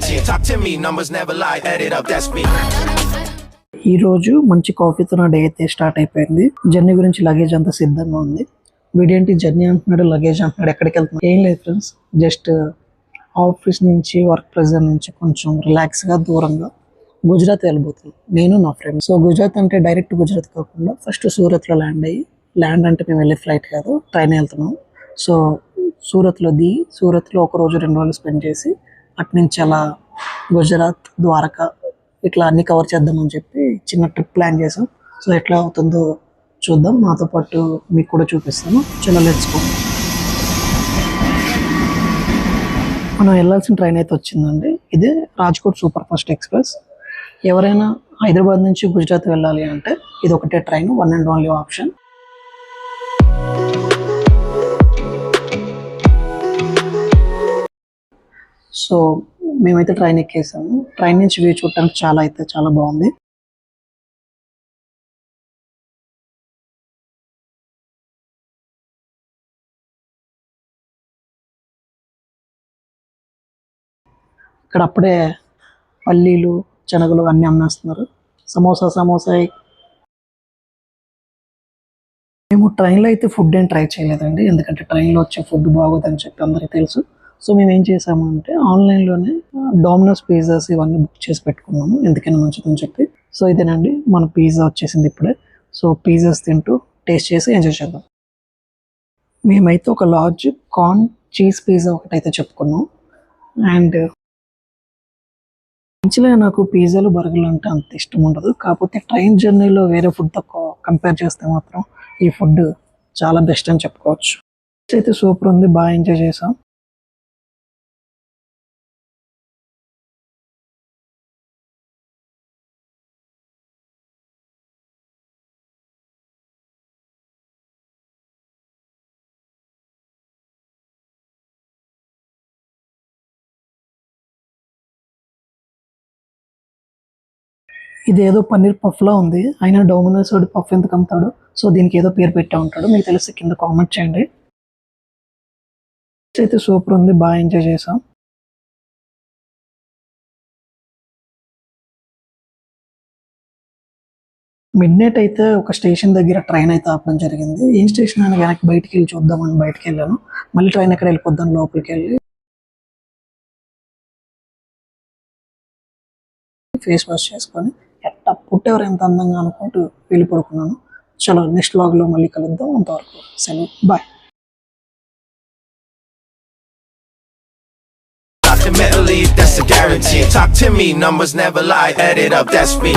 guarantee. Talk to me, numbers never lie. Add it up, that's me. ఈ రోజు మంచి కాఫీతో నా డే అయితే స్టార్ట్ అయిపోయింది. జర్నీ గురించి లగేజ్ అంతా సిద్ధంగా ఉంది. వీడేంటి జర్నీ అంటున్నాడు, లగేజ్ అంటున్నాడు, ఎక్కడికి వెళ్తున్నాడు? ఏం లేదు ఫ్రెండ్స్, జస్ట్ ఆఫీస్ నుంచి వర్క్ ప్రెజర్ నుంచి కొంచెం రిలాక్స్గా దూరంగా గుజరాత్ వెళ్ళిపోతున్నాం నేను నా ఫ్రెండ్. సో గుజరాత్ అంటే డైరెక్ట్ గుజరాత్ కాకుండా ఫస్ట్ సూరత్లో ల్యాండ్ అంటే మేము వెళ్ళే ఫ్లైట్ కాదు, ట్రైన్ వెళ్తున్నాం. సో సూరత్లో సూరత్లో ఒక రోజు 2 రోజులు స్పెండ్ చేసి అటు నుంచి అలా గుజరాత్, ద్వారకా ఇట్లా అన్ని కవర్ చేద్దామని చెప్పి చిన్న ట్రిప్ ప్లాన్ చేసాం. సో ఎట్లా అవుతుందో చూద్దాం, నాతో పాటు మీకు కూడా చూపిస్తాను. చలో లెట్స్ గో. మనం వెళ్ళాల్సిన ట్రైన్ అయితే వచ్చిందండి. ఇదే రాజ్కోట్ సూపర్ ఫాస్ట్ ఎక్స్ప్రెస్. ఎవరైనా హైదరాబాద్ నుంచి గుజరాత్ వెళ్ళాలి అంటే ఇది ఒకటే train, one and only option. So మేమైతే ట్రైన్ ఎక్కేసాము. ట్రైన్ నుంచి వ్యూ చూడటానికి చాలా బాగుంది. ఇక్కడ అప్పుడే పల్లీలు, శనగలు అన్నీ అమ్మేస్తున్నారు. సమోసా. మేము ట్రైన్లో అయితే ఫుడ్ ఏం ట్రై చేయలేదండి, ఎందుకంటే ట్రైన్లో వచ్చే ఫుడ్ బాగోదని చెప్పి అందరికీ తెలుసు. సో మేము ఏం చేసాము అంటే ఆన్లైన్లోనే డామినోస్ పిజ్జాస్ ఇవన్నీ బుక్ చేసి పెట్టుకున్నాము, ఎందుకైనా మంచిదని చెప్పి. సో ఇదేనండి మన పిజ్జా వచ్చేసింది ఇప్పుడే. సో పిజ్జాస్ తింటూ టేస్ట్ చేసి ఎంజాయ్ చేద్దాం. మేమైతే ఒక లార్జ్ కార్న్ చీజ్ పిజ్జా ఒకటైతే చెప్పుకున్నాం. అండ్ మంచిగా నాకు పిజ్జాలు, బర్గర్లు అంటే అంత ఇష్టం ఉండదు. కాకపోతే ట్రైన్ జర్నీలో వేరే ఫుడ్తో కంపేర్ చేస్తే మాత్రం ఈ ఫుడ్ చాలా బెస్ట్ అని చెప్పుకోవచ్చు. అయితే సూపర్ ఉంది, బాగా ఎంజాయ్ చేసాం. ఇదేదో పన్నీర్ పఫ్లా ఉంది, అయినా డోమినోస్ వాడు పఫ్ ఎందుకు అమ్ముతాడు? సో దీనికి ఏదో పేరు పెట్టా ఉంటాడు, మీకు తెలిసి కింద కామెంట్ చేయండి. అయితే సూపర్ ఉంది, బాగా ఎంజాయ్ చేసాం. మిడ్ నైట్ అయితే ఒక స్టేషన్ దగ్గర ట్రైన్ అయితే ఆపడం జరిగింది. ఏం స్టేషన్ అని వెనక్కి బయటికి వెళ్ళి చూద్దామని బయటికి వెళ్ళాను. మళ్ళీ ట్రైన్ ఎక్కడ వెళ్ళిపోద్దాం లోపలికి వెళ్ళి ఫేస్ వాష్ చేసుకొని ఎట్ట పుట్టెవరు ఎంత అందంగా అనుకుంటూ వెళ్ళి పడుకున్నాను. చలో నెక్స్ట్ వ్లాగ్లో మళ్ళీ కలుద్దాం. అంతవరకు సెలవు, bye. Ultimately, that's a guarantee. Talk to me, numbers never lie. Add it up, that's me.